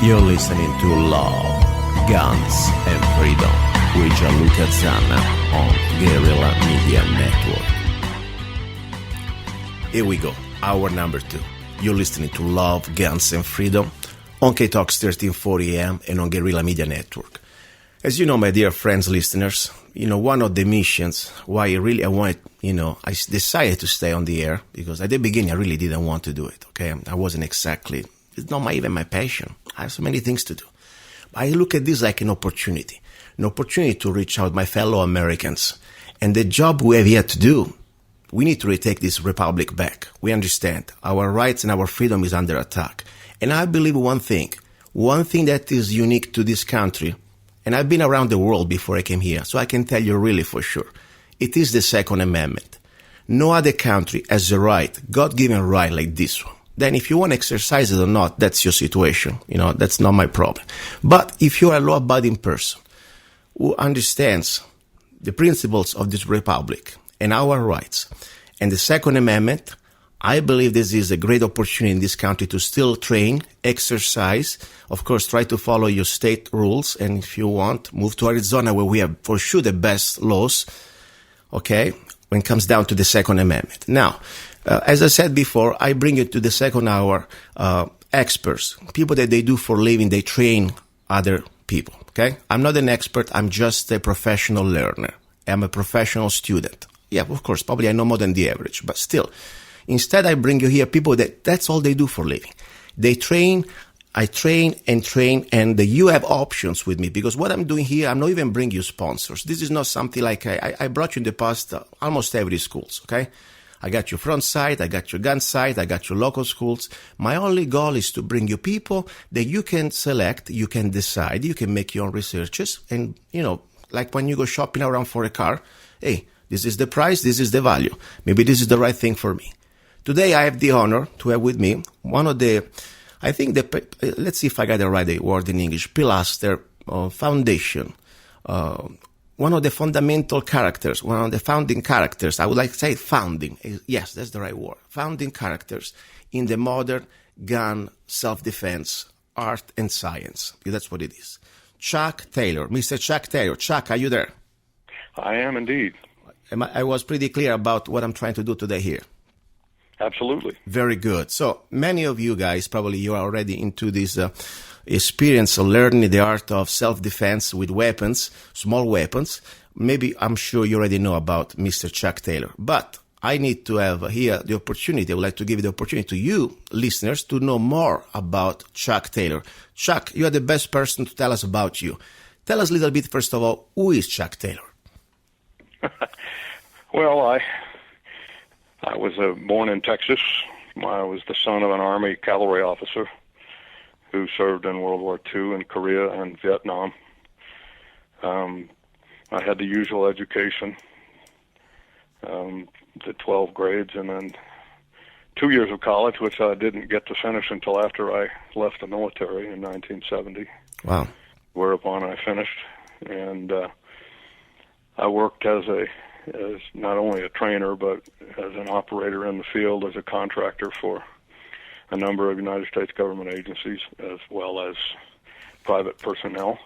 You're listening to Love, Guns, and Freedom with Luca Zanna on Guerrilla Media Network. Here we go, hour number 2. You're listening to Love, Guns, and Freedom on K-Talks 1340 AM and on Guerrilla Media Network. As you know, my dear friends, listeners, one of the missions why I decided to stay on the air, because at the beginning I really didn't want to do it, okay? I wasn't exactly, it's not even my passion. I have so many things to do. I look at this like an opportunity to reach out my fellow Americans. And the job we have yet to do, we need to retake this republic back. We understand our rights and our freedom is under attack. And I believe one thing that is unique to this country, and I've been around the world before I came here, so I can tell you really for sure, it is the Second Amendment. No other country has a right, God-given right like this one. Then if you want to exercise it or not, that's your situation. That's not my problem. But if you're a law-abiding person who understands the principles of this republic and our rights and the Second Amendment, I believe this is a great opportunity in this country to still train, exercise, of course, try to follow your state rules. And if you want, move to Arizona where we have for sure the best laws, okay, when it comes down to the Second Amendment. Now, as I said before, I bring you to the second hour experts, people that they do for a living, they train other people, okay? I'm not an expert, I'm just a professional learner. I'm a professional student. Yeah, of course, probably I know more than the average, but still. Instead, I bring you here people that's all they do for a living. They train, I train, and you have options with me, because what I'm doing here, I'm not even bringing you sponsors. This is not something like I brought you in the past almost every schools, okay? I got your front side, I got your gun side, I got your local schools. My only goal is to bring you people that you can select, you can decide, you can make your own researches. And, like when you go shopping around for a car, hey, this is the price, this is the value. Maybe this is the right thing for me. Today I have the honor to have with me one of the, let's see if I got the right word in English, pilaster, foundation, one of the fundamental characters, one of the founding characters, I would like to say founding, yes, that's the right word, founding characters in the modern gun self-defense, art and science. That's what it is. Chuck Taylor, Mr. Chuck Taylor. Chuck, are you there? I am indeed. I was pretty clear about what I'm trying to do today here. Absolutely. Very good. So many of you guys, probably you are already into this experience of learning the art of self-defense with weapons, small weapons. Maybe I'm sure you already know about Mr. Chuck Taylor. But I need to have here the opportunity, I would like to give you the opportunity to you, listeners, to know more about Chuck Taylor. Chuck, you are the best person to tell us about you. Tell us a little bit, first of all, who is Chuck Taylor? Well, I was born in Texas. I was the son of an Army cavalry officer who served in World War II in Korea and Vietnam. I had the usual education, the 12 grades, and then 2 years of college, which I didn't get to finish until after I left the military in 1970. Wow. Whereupon I finished, and I worked as not only a trainer, but as an operator in the field, as a contractor for a number of United States government agencies, as well as private personnel.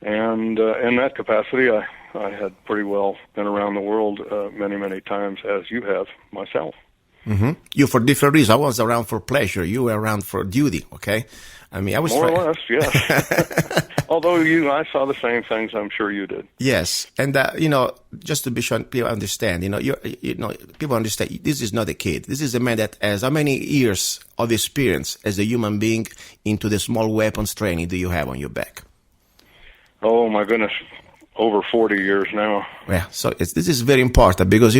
And in that capacity, I had pretty well been around the world many, many times, as you have myself. Mm-hmm. You for different reasons. I was around for pleasure. You were around for duty, okay? I mean, I was more or less, yes. Although I saw the same things, I'm sure you did. Yes, and just to be sure people understand, people understand this is not a kid. This is a man that has how many years of experience as a human being into the small weapons training do you have on your back? Oh my goodness. Over 40 years now. Yeah, so this is very important because,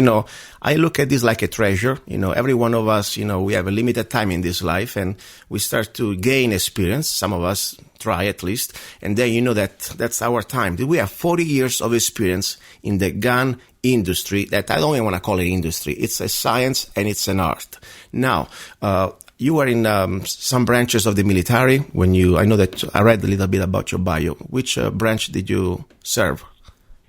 I look at this like a treasure. Every one of us, we have a limited time in this life and we start to gain experience. Some of us try at least. And then, that's our time. We have 40 years of experience in the gun industry that I don't even want to call it industry. It's a science and it's an art. Now, you were in some branches of the military I know that I read a little bit about your bio. Which branch did you serve?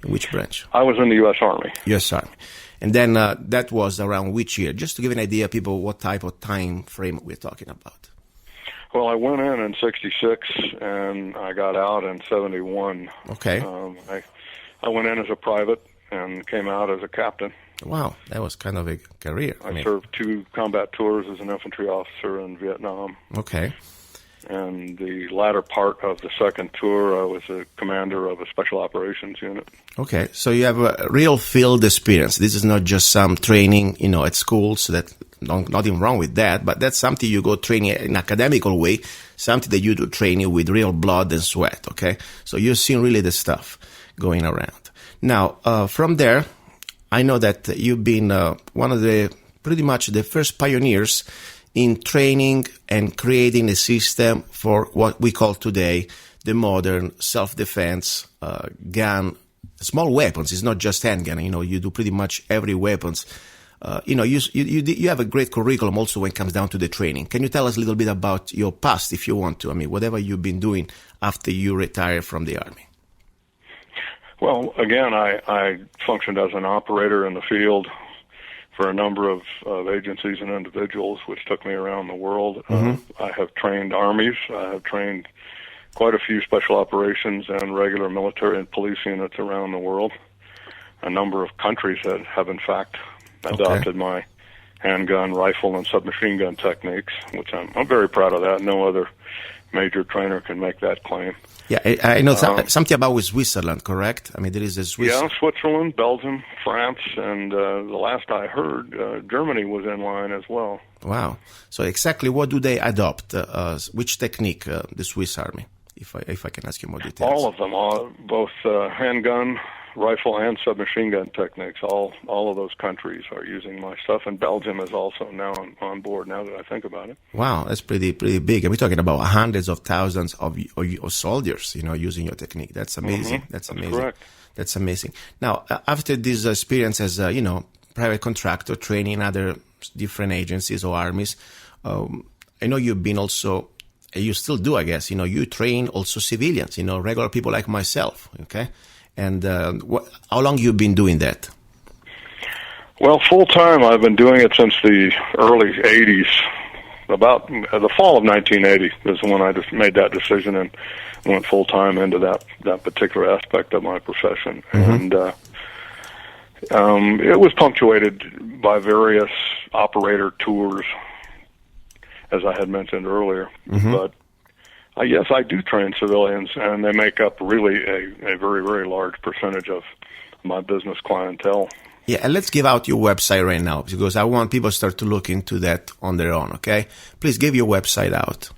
Which branch? I was in the U.S. Army. U.S. Army. And then that was around which year? Just to give an idea, people, what type of time frame we're talking about. Well, I went in '66, and I got out in '71. Okay. I went in as a private and came out as a captain. Wow, that was kind of a career. I served 2 combat tours as an infantry officer in Vietnam. Okay. And the latter part of the second tour, I was a commander of a special operations unit. Okay, so you have a real field experience. This is not just some training, at school, so that nothing wrong with that, but that's something you go training in an academical way, something that you do training with real blood and sweat, okay? So you've seen really the stuff going around. Now, from there, I know that you've been one of pretty much the first pioneers in training and creating a system for what we call today the modern self-defense gun, small weapons. It's not just handgun. You do pretty much every weapons. You have a great curriculum also when it comes down to the training. Can you tell us a little bit about your past, if you want to? I mean, whatever you've been doing after you retired from the Army. Well, again, I functioned as an operator in the field for a number of agencies and individuals, which took me around the world. I have trained armies. I have trained quite a few special operations and regular military and police units around the world. A number of countries that have, in fact, adopted my handgun, rifle, and submachine gun techniques, which I'm very proud of that. No other major trainer can make that claim. Yeah, I know something about Switzerland, correct? I mean, there is a Swiss... Yeah, Switzerland, Belgium, France, and the last I heard, Germany was in line as well. Wow. So exactly what do they adopt? Which technique, the Swiss Army, if I can ask you more details? All of them, both handgun, rifle, and submachine gun techniques. All of those countries are using my stuff, and Belgium is also now on board, now that I think about it. Wow, that's pretty big. And we're talking about hundreds of thousands of soldiers, using your technique. That's amazing. That's amazing. That's correct. That's amazing. Now, after this experience as a, private contractor, training in other different agencies or armies, I know you've been also, you still do, I guess, you train also civilians, regular people like myself, okay? And how long you been doing that? Well, full time, I've been doing it since the early '80s. About the fall of 1980 is when I just made that decision and went full time into that particular aspect of my profession. And it was punctuated by various operator tours, as I had mentioned earlier. But yes, I do train civilians, and they make up really a very, very large percentage of my business clientele. Yeah, and let's give out your website right now, because I want people to start to look into that on their own, okay? Please give your website out.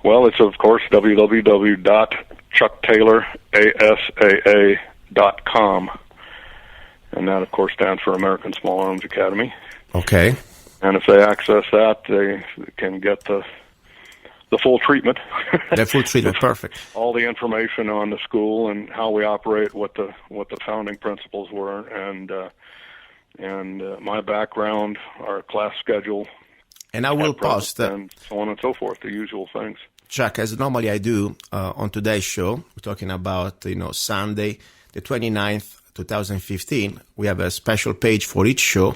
Well, it's, of course, www.chucktaylorasaa.com. And that, of course, stands for American Small Arms Academy. Okay. And if they access that, they can get the full treatment. The full treatment, perfect. All the information on the school and how we operate, what the founding principles were, and my background, our class schedule, and I will post and so on and so forth, the usual things. Chuck, as normally I do on today's show, we're talking about Sunday, the 29th, 2015. We have a special page for each show.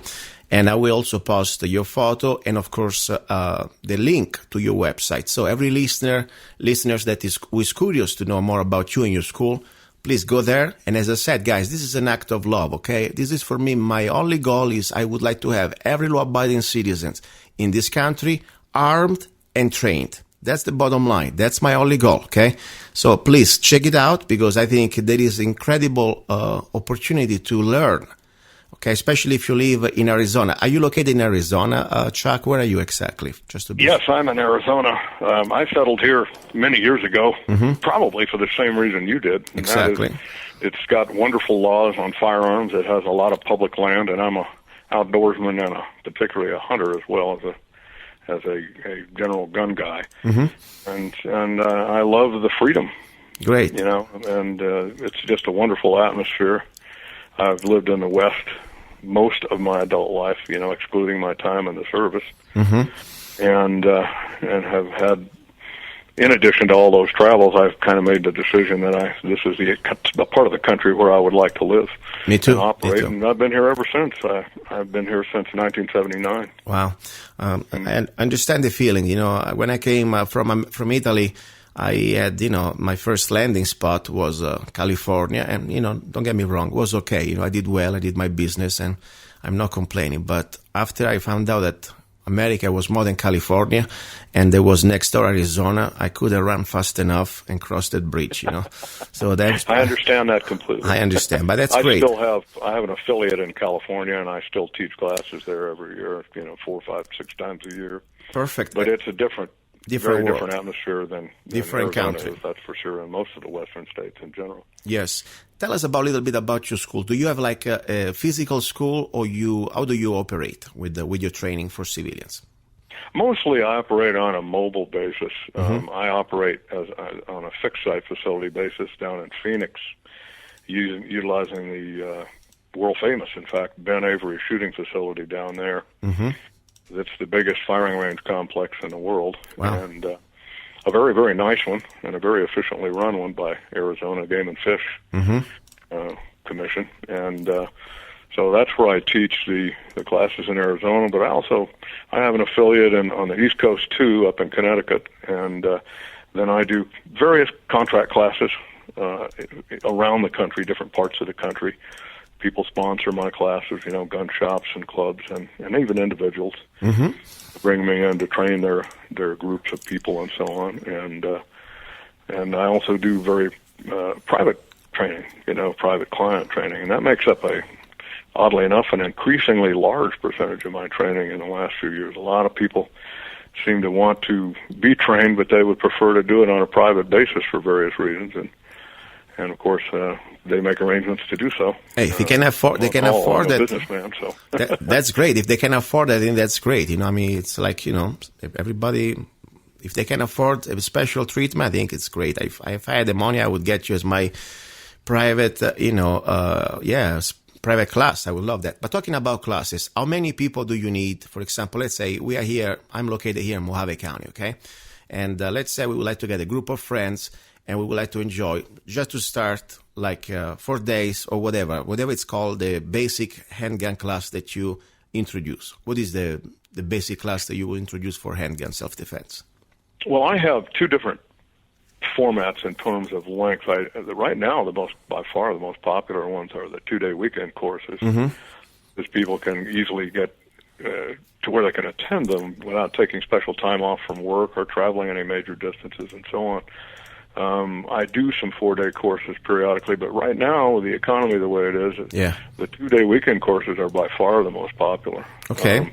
And I will also post your photo and, of course, the link to your website. So every listeners who is curious to know more about you and your school, please go there. And as I said, guys, this is an act of love, okay? This is, for me, my only goal is I would like to have every law-abiding citizens in this country armed and trained. That's the bottom line. That's my only goal, okay? So please check it out, because I think there is incredible opportunity to learn. Okay, especially if you live in Arizona. Are you located in Arizona, Chuck? Where are you exactly? Yes, I'm in Arizona. I settled here many years ago, probably for the same reason you did. Exactly. It's got wonderful laws on firearms. It has a lot of public land, and I'm a outdoorsman and particularly a hunter as well as a general gun guy. And I love the freedom. Great. And it's just a wonderful atmosphere. I've lived in the West most of my adult life, excluding my time in the service, and have had in addition to all those travels, I've kind of made the decision that this is the part of the country where I would like to live. Me too. And operate, Me too. and I've been here ever since. I've been here since 1979. Wow. I understand the feeling. You know, when I came from Italy, I had, you know, my first landing spot was California, and, you know, don't get me wrong, it was okay. You know, I did well, I did my business, and I'm not complaining. But after I found out that America was more than California, and there was next door Arizona, I couldn't run fast enough and cross that bridge, you know. So that's, I understand that completely. I understand, but that's great. I have an affiliate in California, and I still teach classes there every year, you know, 4, 5, 6 times a year. Perfect. But it's a very different atmosphere than different Arizona country. is, that's for sure, and most of the Western states in general. Yes. Tell us a little bit about your school. Do you have like a physical school, or how do you operate with your training for civilians? Mostly I operate on a mobile basis. I operate on a fixed site facility basis down in Phoenix, utilizing the world famous, in fact, Ben Avery shooting facility down there. It's the biggest firing range complex in the world. Wow. And a very, very nice one, and a very efficiently run one by Arizona Game and Fish Commission. And so that's where I teach the classes in Arizona, but I have an affiliate on the East Coast too, up in Connecticut, and then I do various contract classes around the country, different parts of the country. People sponsor my classes, you know, gun shops and clubs, and even individuals bring me in to train their groups of people and so on. And I also do very private training, you know, private client training, and that makes up oddly enough, an increasingly large percentage of my training in the last few years. A lot of people seem to want to be trained, but they would prefer to do it on a private basis for various reasons, and of course, they make arrangements to do so. Hey, if they can afford that. Businessman, so that's great. If they can afford that, then that's great. You know, I mean, it's like, you know, everybody, if they can afford a special treatment, I think it's great. If I had the money, I would get you as my private, private class. I would love that. But talking about classes, how many people do you need? For example, let's say we are here. I'm located here in Mojave County, okay? And let's say we would like to get a group of friends, and we would like to enjoy, just to start, like 4 days or whatever it's called, the basic handgun class that you introduce. What is the basic class that you will introduce for handgun self-defense? Well, I have two different formats in terms of length. Right now, by far the most popular ones are the 2-day weekend courses, because people can easily get to where they can attend them without taking special time off from work or traveling any major distances and so on. I do some 4-day courses periodically, but right now, with the economy the way it is, the 2-day weekend courses are by far the most popular. Okay.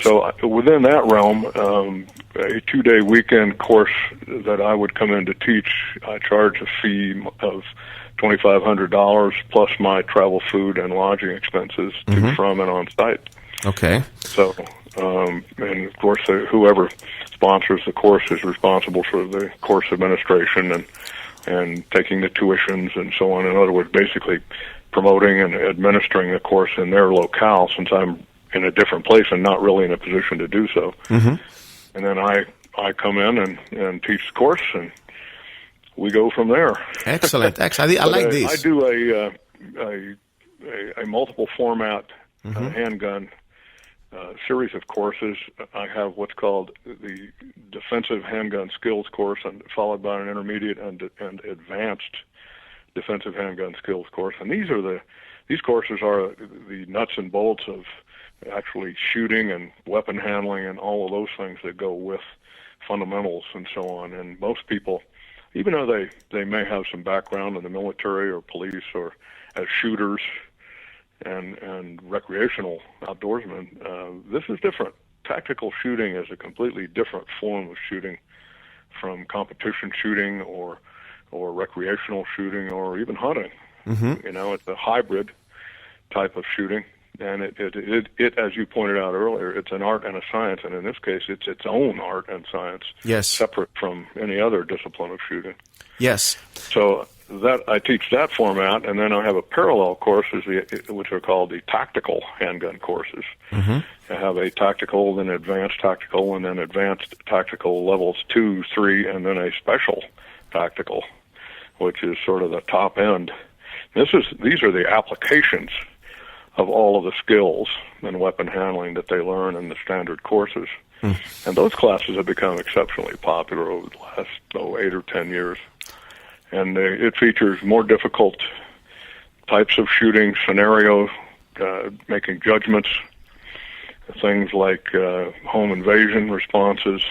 So within that realm, a 2-day weekend course that I would come in to teach, I charge a fee of $2,500 plus my travel, food, and lodging expenses to, from, and on site. Okay. So, and of course, whoever sponsors the course is responsible for the course administration and taking the tuitions and so on. In other words, basically promoting and administering the course in their locale, since I'm in a different place and not really in a position to do so. And then I come in and teach the course, and we go from there. Excellent. I like this. I do a multiple format handgun series of courses. I have what's called the defensive handgun skills course, and followed by an intermediate and advanced defensive handgun skills course. And these courses are the nuts and bolts of actually shooting and weapon handling and all of those things that go with fundamentals and so on. And most people, even though they may have some background in the military or police or as shooters and recreational outdoorsmen, this is different. Tactical shooting is a completely different form of shooting from competition shooting or recreational shooting or even hunting. You know, it's a hybrid type of shooting. And it, as you pointed out earlier, it's an art and a science, and in this case, it's its own art and science, yes, separate from any other discipline of shooting. Yes. So that I teach that format, and then I have a parallel course, which are called the tactical handgun courses. Mm-hmm. I have a tactical, then advanced tactical, and then advanced tactical levels 2, 3, and then a special tactical, which is sort of the top end. These are the applications of all of the skills in weapon handling that they learn in the standard courses. Mm. And those classes have become exceptionally popular over the last 8 or 10 years. And it features more difficult types of shooting scenarios, making judgments, things like home invasion responses,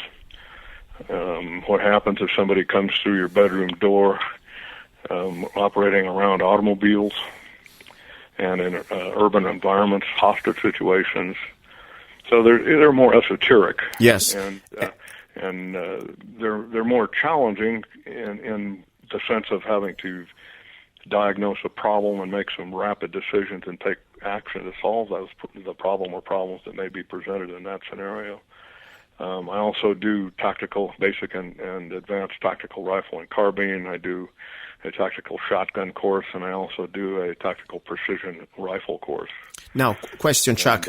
what happens if somebody comes through your bedroom door, operating around automobiles, and in urban environments, hostage situations. So they're more esoteric. Yes, and they're more challenging in the sense of having to diagnose a problem and make some rapid decisions and take action to solve the problem or problems that may be presented in that scenario. I also do tactical, basic and advanced tactical rifle and carbine. I do a tactical shotgun course, and I also do a tactical precision rifle course. Now, question, Chuck.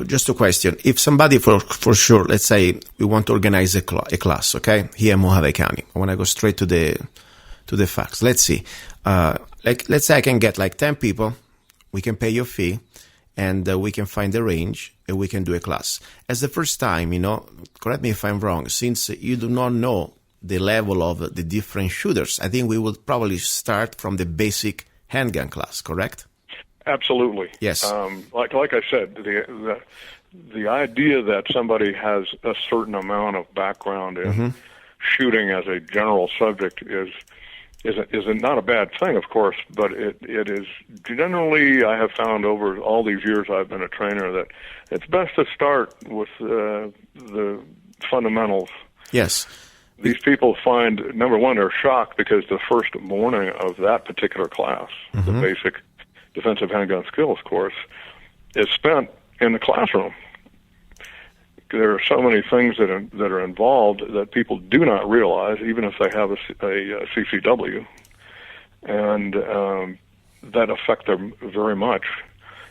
Just a question. If somebody, for sure, let's say we want to organize a class, okay, here in Mojave County. I want to go straight to the facts. Let's see. Let's say I can get like 10 people. We can pay your fee, and we can find a range, and we can do a class. As the first time, correct me if I'm wrong, since you do not know the level of the different shooters, I think we will probably start from the basic handgun class, correct? Absolutely. Yes. Like I said, the idea that somebody has a certain amount of background in shooting as a general subject is not a bad thing, of course, but it is generally, I have found over all these years I've been a trainer, that it's best to start with the fundamentals. Yes. These people find, number one, they're shocked because the first morning of that particular class, the basic defensive handgun skills course, is spent in the classroom. There are so many things that are involved that people do not realize, even if they have a CCW, and that affect them very much.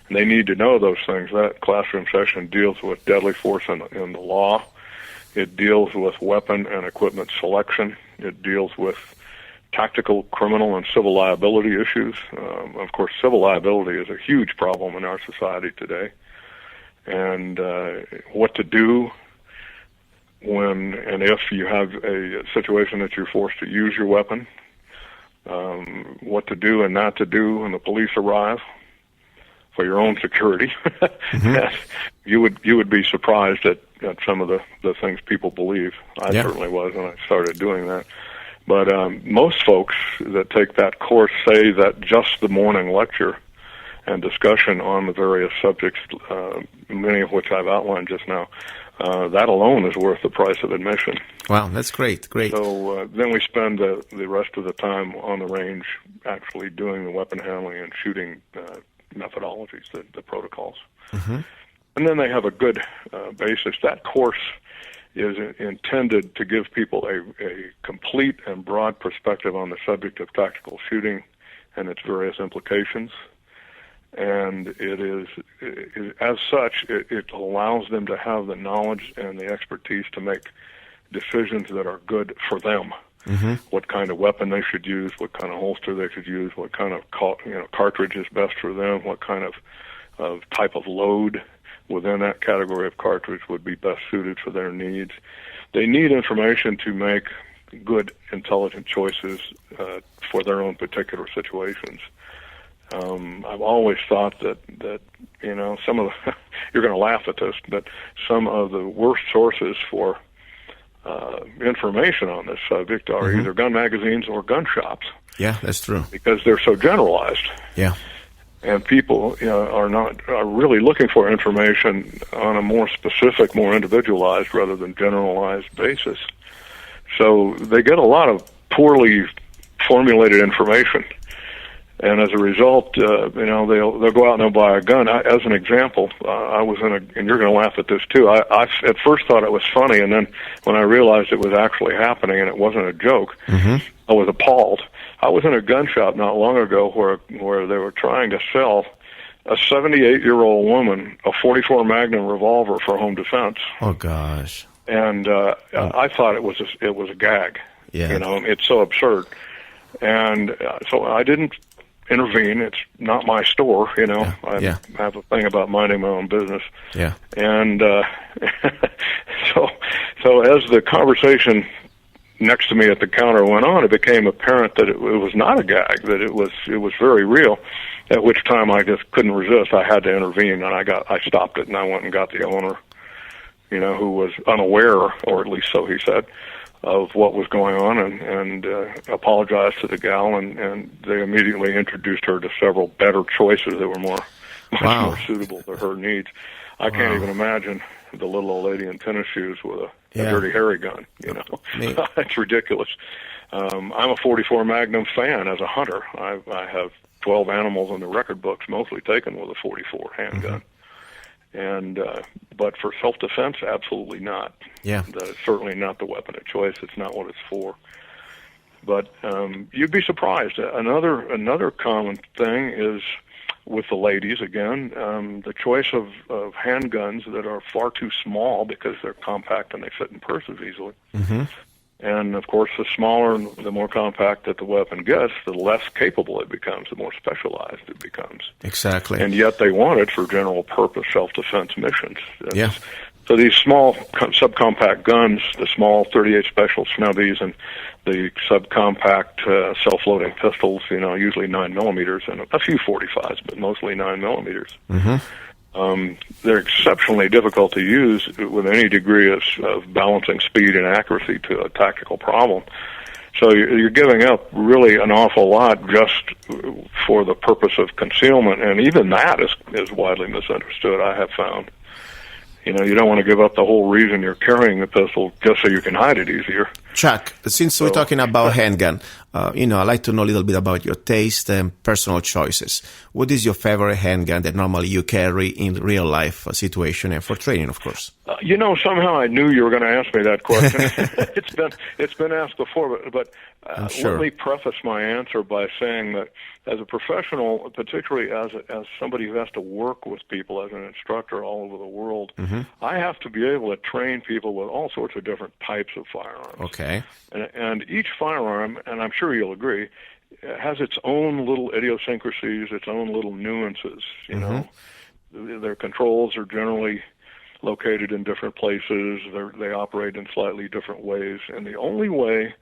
And they need to know those things. That classroom session deals with deadly force in the law. It deals with weapon and equipment selection. It deals with tactical, criminal, and civil liability issues. Of course, civil liability is a huge problem in our society today. And what to do when and if you have a situation that you're forced to use your weapon, what to do and not to do when the police arrive for your own security. You would be surprised at some of the things people believe. I certainly was when I started doing that. But most folks that take that course say that just the morning lecture and discussion on the various subjects, many of which I've outlined just now, that alone is worth the price of admission. Wow, that's great. So then we spend the rest of the time on the range actually doing the weapon handling and shooting methodologies, the protocols. And then they have a good basis. That course is intended to give people a complete and broad perspective on the subject of tactical shooting and its various implications. And it is as such, it allows them to have the knowledge and the expertise to make decisions that are good for them. What kind of weapon they should use, what kind of holster they should use, what kind of cartridge is best for them, what kind of type of load within that category of cartridge would be best suited for their needs. They need information to make good, intelligent choices for their own particular situations. I've always thought that some of the you're going to laugh at this, but some of the worst sources for information on this subject are either gun magazines or gun shops. Yeah, that's true. Because they're so generalized. Yeah. And people are really looking for information on a more specific, more individualized rather than generalized basis. So they get a lot of poorly formulated information. And as a result, they'll go out and they'll buy a gun. As an example, I was and you're going to laugh at this too. I at first thought it was funny, and then when I realized it was actually happening and it wasn't a joke, I was appalled. I was in a gun shop not long ago where they were trying to sell a 78-year-old woman a .44 Magnum revolver for home defense. Oh gosh! And I thought it was a gag. Yeah. You know, it's so absurd. And so I didn't intervene. It's not my store. You know, I have a thing about minding my own business. Yeah. And so as the conversation next to me at the counter went on, it became apparent that it was not a gag, that it was very real. At which time I just couldn't resist. I had to intervene, and I stopped it, and I went and got the owner, you know, who was unaware, or at least so he said, of what was going on, and apologized to the gal, and they immediately introduced her to several better choices that were much more suitable to her needs. I can't even imagine the little old lady in tennis shoes with a dirty hairy gun. You know, it's ridiculous. I'm a .44 Magnum fan as a hunter. I have 12 animals in the record books, mostly taken with a .44 handgun. And but for self-defense, absolutely not. Yeah, certainly not the weapon of choice. It's not what it's for. But you'd be surprised. Another common thing is with the ladies again, the choice of handguns that are far too small because they're compact and they fit in purses easily. And, of course, the smaller and the more compact that the weapon gets, the less capable it becomes, the more specialized it becomes. Exactly. And yet they want it for general-purpose self-defense missions. So these small subcompact guns, the small .38 Special Snubbies and the subcompact self-loading pistols, you know, usually 9 millimeters, and a few 45s, but mostly 9 millimeters. They're exceptionally difficult to use with any degree of balancing speed and accuracy to a tactical problem. So you're giving up really an awful lot just for the purpose of concealment, and even that is widely misunderstood, I have found. You know, you don't want to give up the whole reason you're carrying the pistol just so you can hide it easier. Chuck, since we're talking about handgun, you know, I'd like to know a little bit about your taste and personal choices. What is your favorite handgun that normally you carry in real life situation and for training, of course? You know, somehow I knew you were going to ask me that question. It's been asked before, but let me preface my answer by saying that as a professional, particularly as somebody who has to work with people as an instructor all over the world, I have to be able to train people with all sorts of different types of firearms. Okay. And each firearm, and I'm sure you'll agree, has its own little idiosyncrasies, its own little nuances. You know, their controls are generally located in different places. They operate in slightly different ways, and the only way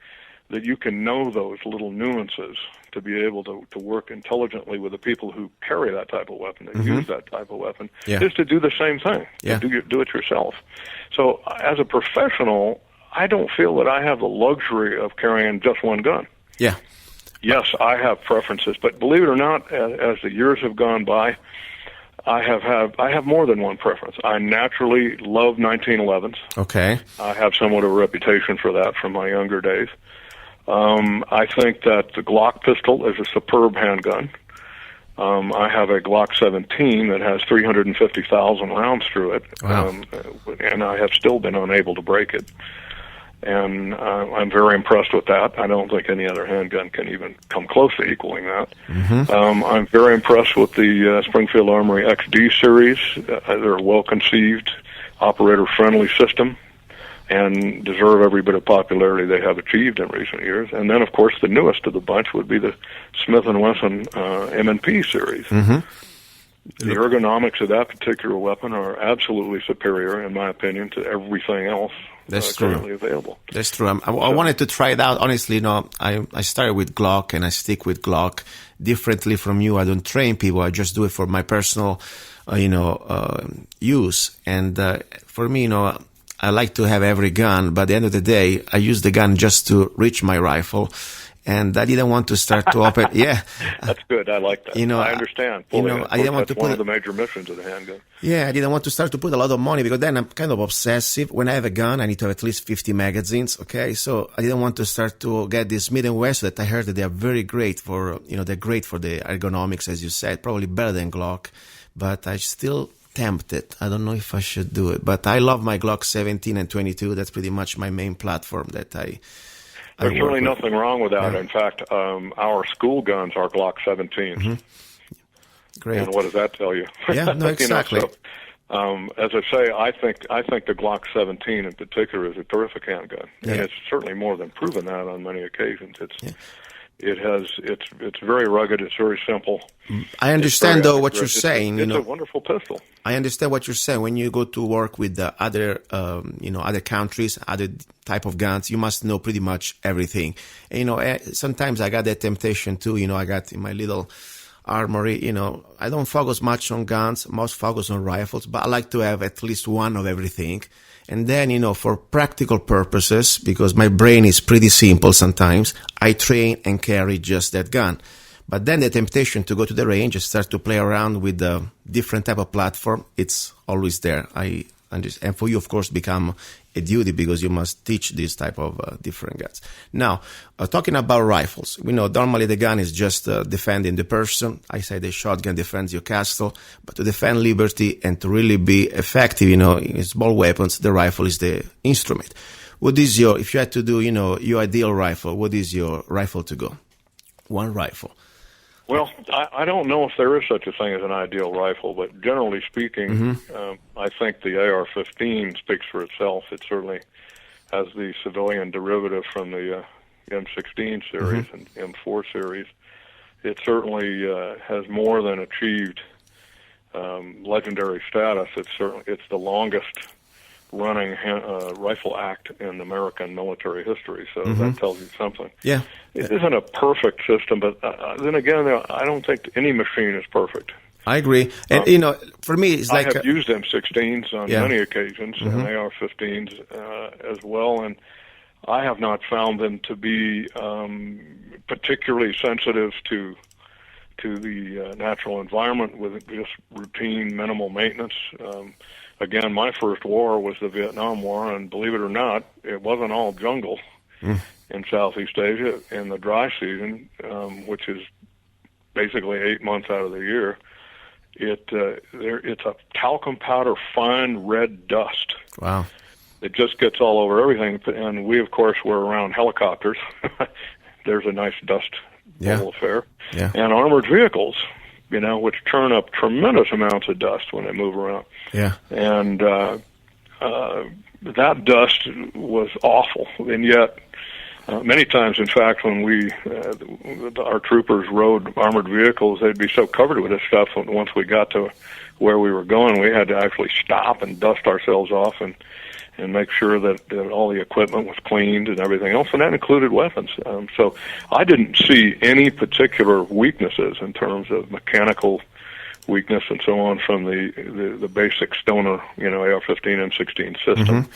that you can know those little nuances to be able to work intelligently with the people who carry that type of weapon, that use that type of weapon, is to do the same thing. Do it yourself. So as a professional, I don't feel that I have the luxury of carrying just one gun. Yeah. Yes, I have preferences, but believe it or not, as the years have gone by, I have more than one preference. I naturally love 1911s. Okay. I have somewhat of a reputation for that from my younger days. I think that the Glock pistol is a superb handgun. I have a Glock 17 that has 350,000 rounds through it, and I have still been unable to break it. And I'm very impressed with that. I don't think any other handgun can even come close to equaling that. I'm very impressed with the Springfield Armory XD series. They're a well-conceived, operator-friendly system and deserve every bit of popularity they have achieved in recent years. And then, of course, the newest of the bunch would be the Smith & Wesson M&P series. The ergonomics of that particular weapon are absolutely superior, in my opinion, to everything else currently available. That's true. I wanted to try it out. Honestly, you know, I started with Glock, and I stick with Glock. Differently from you, I don't train people. I just do it for my personal, use. And for me, you know, I like to have every gun, but at the end of the day, I use the gun just to reach my rifle. And I didn't want to start to open. That's good. I like that. I understand. I didn't want to put one of the major missions of the handgun. I didn't want to start to put a lot of money because then I'm kind of obsessive. When I have a gun, I need to have at least 50 magazines. Okay, so I didn't want to start to get this Smith & Wesson that I heard that they are very great for. They're great for the ergonomics, as you said, probably better than Glock. But I still tempted. I don't know if I should do it. But I love my Glock 17 and 22. That's pretty much my main platform that I. There's certainly nothing wrong with that. Yeah. In fact, our school guns are Glock 17s. Mm-hmm. Great. And what does that tell you? Yeah, no, exactly. As I say, I think the Glock 17 in particular is a terrific handgun, and it's certainly more than proven that on many occasions. It's very rugged. It's very simple. I understand though what you're saying. It's a wonderful pistol. I understand what you're saying. When you go to work with other countries, other type of guns, you must know pretty much everything. And, sometimes I got that temptation too. I got in my little armory, I don't focus much on guns, most focus on rifles, but I like to have at least one of everything. And then, for practical purposes, because my brain is pretty simple sometimes, I train and carry just that gun. But then the temptation to go to the range and start to play around with a different type of platform, it's always there. And for you, of course, become a duty because you must teach this type of different guns. Now, talking about rifles, we know normally the gun is just defending the person. I say the shotgun defends your castle, but to defend liberty and to really be effective, in small weapons, the rifle is the instrument. What is if you had to do, your ideal rifle, what is your rifle to go? One rifle. Well, I don't know if there is such a thing as an ideal rifle, but generally speaking, I think the AR-15 speaks for itself. It certainly has the civilian derivative from the M16 series and M4 series. It certainly has more than achieved legendary status. It's the longest running rifle act in American military history, so that tells you something. Yeah. It isn't a perfect system, but then again, I don't think any machine is perfect. I agree. And, for me, it's like... I have used M16s on many occasions, and AR-15s as well, and I have not found them to be particularly sensitive to the natural environment with just routine, minimal maintenance. Again, my first war was the Vietnam War, and believe it or not, it wasn't all jungle in Southeast Asia in the dry season, which is basically 8 months out of the year. It's a talcum powder, fine red dust. Wow! It just gets all over everything, and we, of course, were around helicopters. There's a nice dust bowl affair, and armored vehicles. Which turn up tremendous amounts of dust when they move around. Yeah. And that dust was awful. And yet, many times, in fact, when our troopers rode armored vehicles, they'd be so covered with this stuff, once we got to where we were going, we had to actually stop and dust ourselves off and make sure that all the equipment was cleaned and everything else, and that included weapons. So I didn't see any particular weaknesses in terms of mechanical weakness and so on from the basic Stoner, AR-15, M16 system.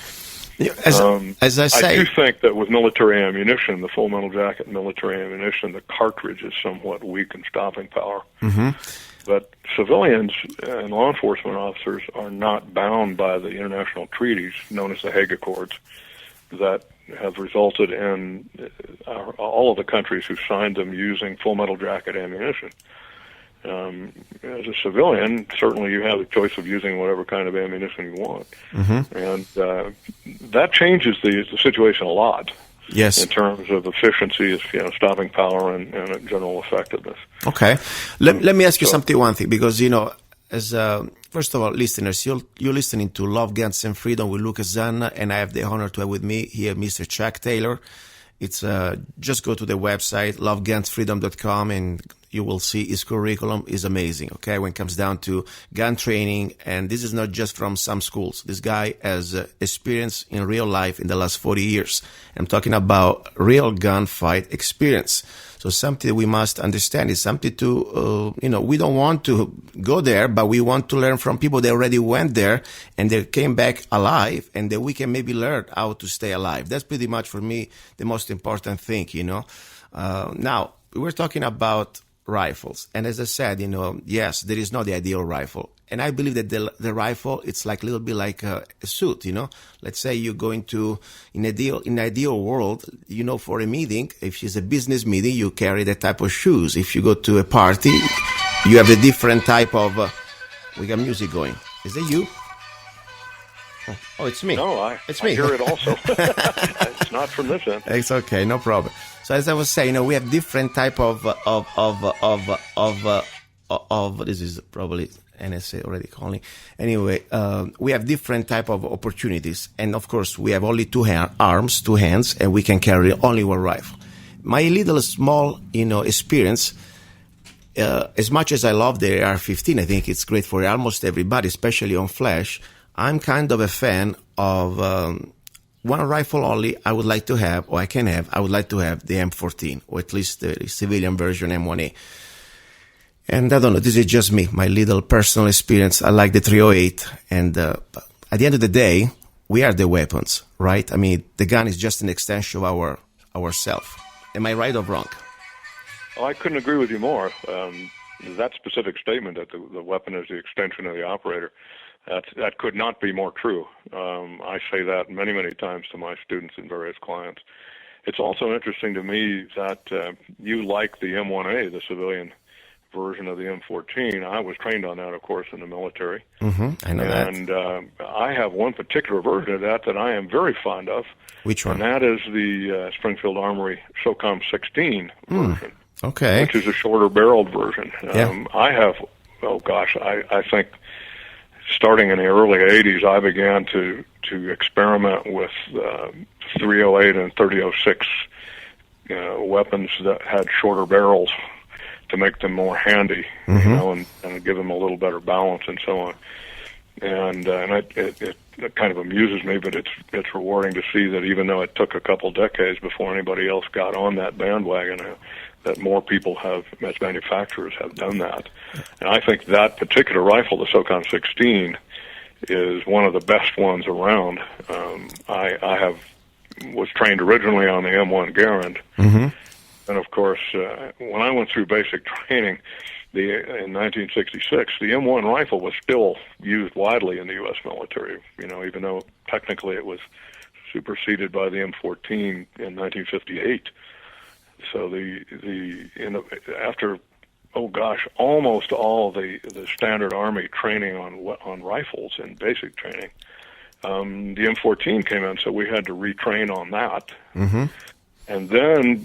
As I say, I do think that with military ammunition, the full metal jacket military ammunition, the cartridge is somewhat weak in stopping power. But civilians and law enforcement officers are not bound by the international treaties known as the Hague Accords that have resulted in all of the countries who signed them using full metal jacket ammunition. As a civilian, certainly you have the choice of using whatever kind of ammunition you want. And that changes the situation a lot. Yes. In terms of efficiency, stopping power and general effectiveness. Okay. Let me ask you one thing, because, as first of all, listeners, you're listening to Love, Guns, and Freedom with Luca Zanna, and I have the honor to have with me here Mr. Chuck Taylor. It's just go to the website, lovegunsfreedom.com, and you will see his curriculum is amazing, okay, when it comes down to gun training. And this is not just from some schools. This guy has experience in real life in the last 40 years. I'm talking about real gunfight experience. So something we must understand is something to, we don't want to go there, but we want to learn from people that already went there and they came back alive, and that we can maybe learn how to stay alive. That's pretty much for me the most important thing, Now, we're talking about rifles. And as I said, yes, there is not the ideal rifle. And I believe that the rifle, it's like a little bit like a suit, Let's say you're going to, in ideal world, for a meeting, if it's a business meeting, you carry that type of shoes. If you go to a party, you have a different type of, we got music going. Is that you? Oh, it's me. No, it's I me. hear it also. It's not from this end. It's okay, no problem. So as I was saying, we have different type of this is probably NSA already calling. Anyway, we have different type of opportunities, and of course, we have only two hands, and we can carry only one rifle. My little small, experience. As much as I love the AR-15, I think it's great for almost everybody, especially on flash. I'm kind of a fan of one rifle only I would like to have, or I can have. I would like to have the M14, or at least the civilian version M1A. And I don't know, this is just me, my little personal experience. I like the 308, and at the end of the day, we are the weapons, right? I mean, the gun is just an extension of ourself. Am I right or wrong? Oh, I couldn't agree with you more. That specific statement that the weapon is the extension of the operator, that could not be more true. I say that many, many times to my students and various clients. It's also interesting to me that you like the M1A, the civilian version of the M14. I was trained on that, of course, in the military. I know that. And I have one particular version of that I am very fond of. Which one? And that is the Springfield Armory SOCOM 16 version. Okay. Which is a shorter barreled version. Yeah. I have, I think starting in the early 80s, I began to experiment with 308 and 3006 weapons that had shorter barrels to make them more handy, and give them a little better balance and so on. And it kind of amuses me, but it's rewarding to see that even though it took a couple decades before anybody else got on that bandwagon, that more people as manufacturers have done that. And I think that particular rifle, the SOCOM 16, is one of the best ones around. I was trained originally on the M1 Garand, and of course, when I went through basic training in 1966, the M1 rifle was still used widely in the U.S. military. Even though technically it was superseded by the M14 in 1958. So after almost all the standard Army training on rifles and basic training, the M14 came in, so we had to retrain on that. And then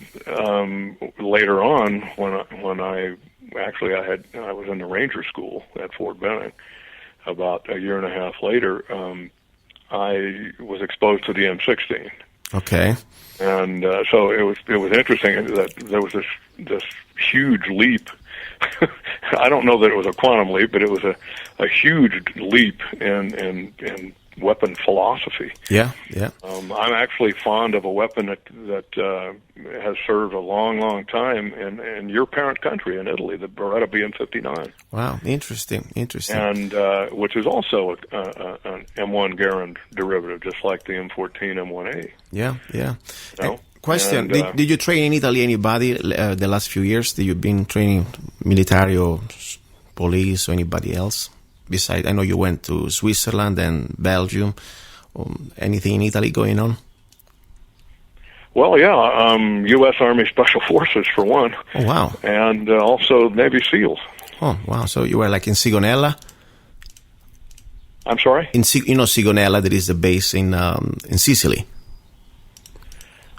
later on, when I was in the Ranger School at Fort Benning, about a year and a half later, I was exposed to the M16. Okay. And so it was interesting that there was this huge leap. I don't know that it was a quantum leap, but it was a huge leap in weapon philosophy. Yeah. I'm actually fond of a weapon that has served a long, long time in your parent country, in Italy, the Beretta BM-59. Wow, interesting. And which is also an M1 Garand derivative, just like the M14 M1A. Yeah. Question: Did you train in Italy anybody the last few years? Did you been training military or police or anybody else? Besides, I know you went to Switzerland and Belgium. Anything in Italy going on? Well, yeah, U.S. Army Special Forces for one. Oh, wow. And also Navy SEALs. Oh, wow. So you were like in Sigonella? I'm sorry? Sigonella, there is a base in Sicily.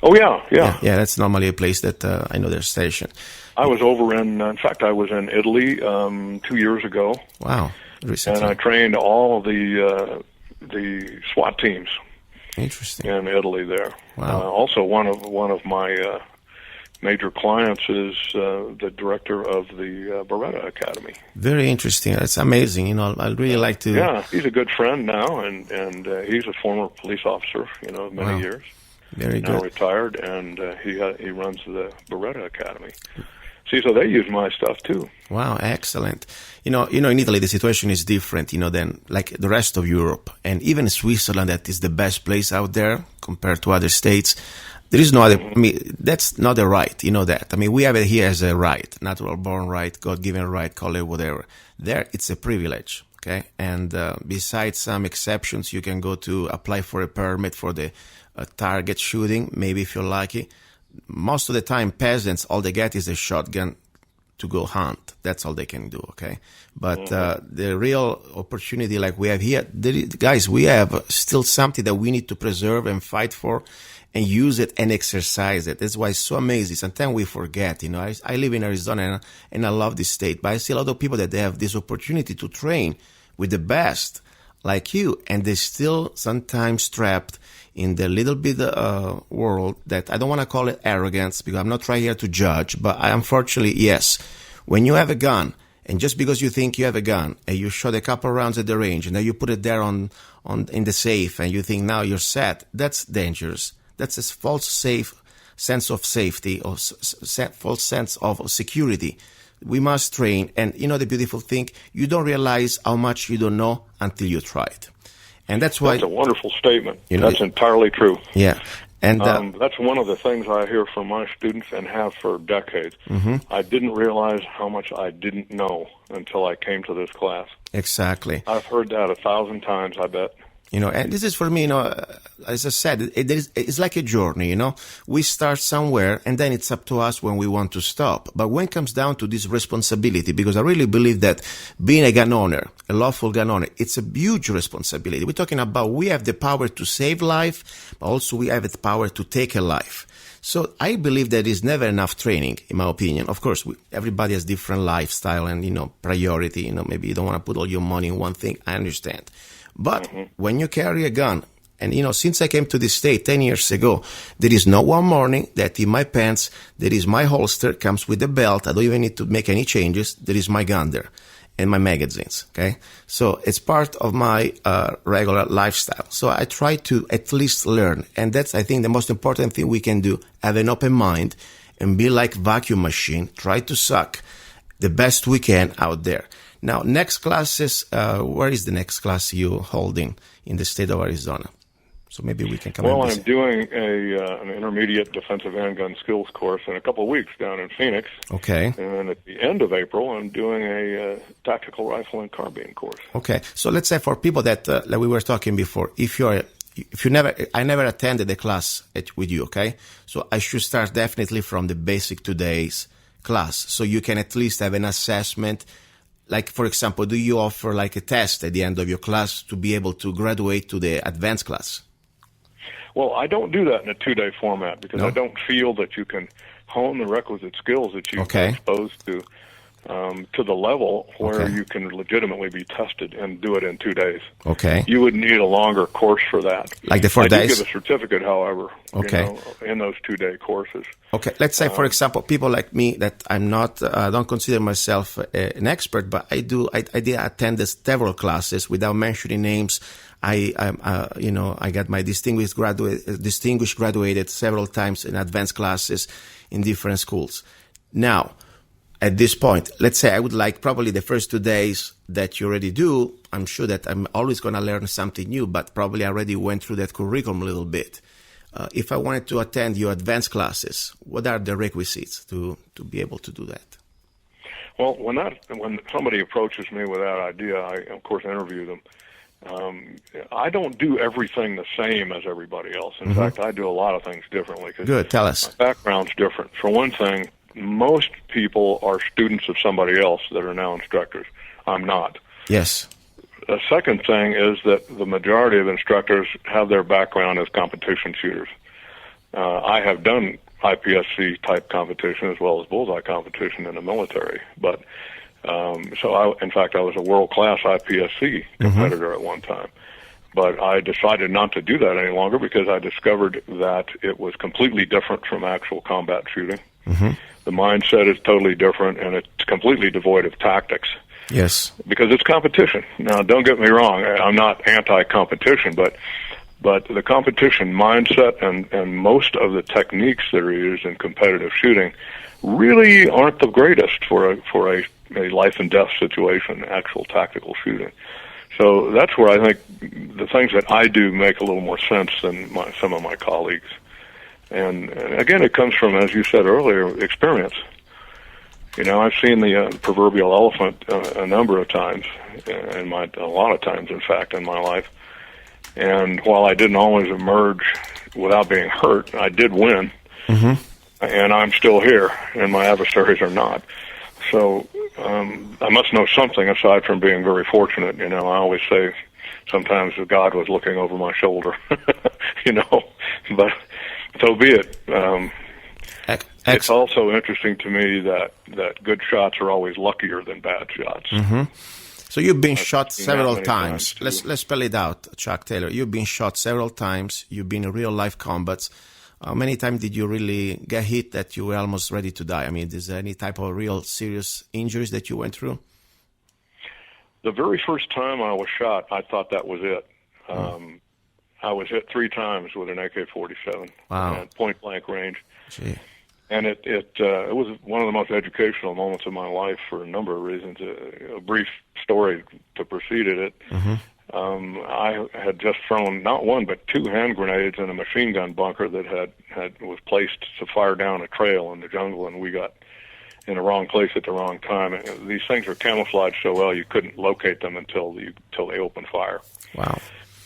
Oh, yeah. Yeah, that's normally a place that I know they're stationed. I was over in fact, I was in Italy 2 years ago. Wow. Recently. And I trained all the SWAT teams. Interesting. In Italy there. Wow. Also, one of my major clients is the director of the Beretta Academy. Very interesting. That's amazing. I'd really like to. Yeah, he's a good friend now, and he's a former police officer. Many years. Very good. Now retired, and he runs the Beretta Academy. See, so they use my stuff too. Wow, excellent. In Italy, the situation is different, than like the rest of Europe. And even Switzerland, that is the best place out there compared to other states. There is no other, that's not a right, that. We have it here as a right, natural born right, God-given right, call it whatever. There, it's a privilege, okay? And besides some exceptions, you can go to apply for a permit for the target shooting, maybe if you're lucky. Most of the time, peasants, all they get is a shotgun to go hunt. That's all they can do, okay? But the real opportunity like we have here, guys, we have still something that we need to preserve and fight for and use it and exercise it. That's why it's so amazing. Sometimes we forget, you know, I live in Arizona and I love this state, but I see a lot of people that they have this opportunity to train with the best like you, and they're still sometimes trapped in the little bit world that I don't want to call it arrogance, because I'm not trying here to judge, but unfortunately, yes, when you have a gun, and just because you think you have a gun, and you shot a couple rounds at the range, and then you put it there in the safe, and you think now you're set, that's dangerous. That's a false sense of safety, or false sense of security. We must train, and you know the beautiful thing, you don't realize how much you don't know until you try it. And that's why... That's a wonderful statement. You know, that's entirely true. Yeah. And that's one of the things I hear from my students and have for decades. I didn't realize how much I didn't know until I came to this class. Exactly. I've heard that 1,000 times, I bet. You know, and this is for me, you know, as I said, it's like a journey, you know. We start somewhere and then it's up to us when we want to stop. But when it comes down to this responsibility, because I really believe that being a gun owner, a lawful gun owner, it's a huge responsibility. We're talking about we have the power to save life, but also we have the power to take a life. So I believe there is never enough training, in my opinion. Of course, everybody has different lifestyle and, you know, priority. You know, maybe you don't want to put all your money in one thing. I understand. But when you carry a gun, and, you know, since I came to this state 10 years ago, there is no one morning that in my pants, there is my holster, comes with the belt. I don't even need to make any changes. There is my gun there and my magazines, okay? So it's part of my regular lifestyle. So I try to at least learn. And that's, I think, the most important thing we can do. Have an open mind and be like vacuum machine. Try to suck the best we can out there. Now, next classes, where is the next class you holding in the state of Arizona? So maybe we can come. Well, I'm doing an intermediate defensive handgun skills course in a couple of weeks down in Phoenix. Okay. And at the end of April, I'm doing a tactical rifle and carbine course. Okay. So let's say for people that, like we were talking before, I never attended a class with you, okay? So I should start definitely from the basic today's class, so you can at least have an assessment. Like, for example, do you offer like a test at the end of your class to be able to graduate to the advanced class? Well, I don't do that in a 2-day format because I don't feel that you can hone the requisite skills that you've been exposed to the level where you can legitimately be tested and do it in 2 days. Okay. You would need a longer course for that. Like the 4 days? I do give a certificate, however, you know, in those 2-day courses. Okay. Let's say, for example, people like me that I'm not, don't consider myself an expert, but I did attend several classes without mentioning names. I got my distinguished graduated several times in advanced classes in different schools. Now, at this point, let's say I would like probably the first 2 days that you already do. I'm sure that I'm always going to learn something new, but probably I already went through that curriculum a little bit. If I wanted to attend your advanced classes, what are the requisites to be able to do that? Well, when somebody approaches me with that idea, I, of course, interview them. I don't do everything the same as everybody else. In fact, I do a lot of things differently. Good, tell us. My background's different. For one thing, most people are students of somebody else that are now instructors. I'm not. Yes. The second thing is that the majority of instructors have their background as competition shooters. I have done IPSC-type competition as well as bullseye competition in the military. But in fact, I was a world-class IPSC competitor at one time. But I decided not to do that any longer because I discovered that it was completely different from actual combat shooting. The mindset is totally different, and it's completely devoid of tactics. Yes. Because it's competition. Now, don't get me wrong. I'm not anti-competition, but the competition mindset and most of the techniques that are used in competitive shooting really aren't the greatest for a life and death situation, actual tactical shooting. So that's where I think the things that I do make a little more sense than some of my colleagues. And again, it comes from, as you said earlier, experience. You know, I've seen the proverbial elephant a number of times, a lot of times, in fact, in my life. And while I didn't always emerge without being hurt, I did win. And I'm still here, and my adversaries are not. So I must know something aside from being very fortunate. You know, I always say sometimes God was looking over my shoulder, you know, but so be it. It's also interesting to me that good shots are always luckier than bad shots. Mm-hmm. So you've been shot several times. Let's spell it out, Chuck Taylor. You've been shot several times. You've been in real life combats. How many times did you really get hit that you were almost ready to die? I mean, is there any type of real serious injuries that you went through? The very first time I was shot, I thought that was it. I was hit 3 times with an AK-47 at point blank range. Gee. And it was one of the most educational moments of my life for a number of reasons. A brief story to preceded it. Mm-hmm. I had just thrown not one but 2 hand grenades in a machine gun bunker that was placed to fire down a trail in the jungle, and we got in the wrong place at the wrong time. And these things are camouflaged so well you couldn't locate them until they opened fire. Wow!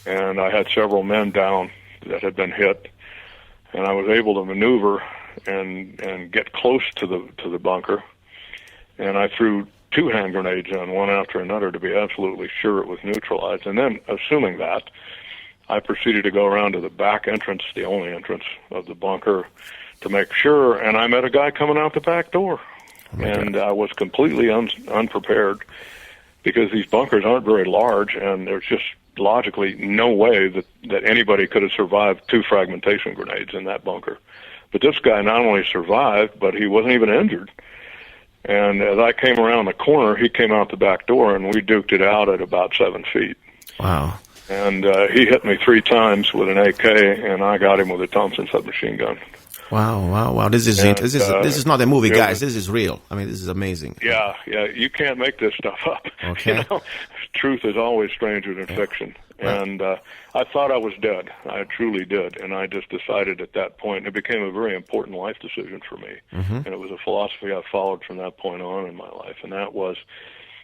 And I had several men down that had been hit, and I was able to maneuver and get close to the bunker, and I threw 2 hand grenades in, one after another, to be absolutely sure it was neutralized. And then, assuming that, I proceeded to go around to the back entrance, the only entrance of the bunker, to make sure, and I met a guy coming out the back door. And I was completely unprepared, because these bunkers aren't very large, and there's just logically no way that anybody could have survived 2 fragmentation grenades in that bunker. But this guy not only survived, but he wasn't even injured. And as I came around the corner, he came out the back door, and we duked it out at about 7 feet. Wow. And he hit me 3 times with an AK, and I got him with a Thompson submachine gun. Wow. This is not a movie, guys. This is real. I mean, this is amazing. Yeah. You can't make this stuff up. Okay. You know? Truth is always stranger than fiction. And I thought I was dead. I truly did. And I just decided at that point, it became a very important life decision for me. Mm-hmm. And it was a philosophy I followed from that point on in my life. And that was,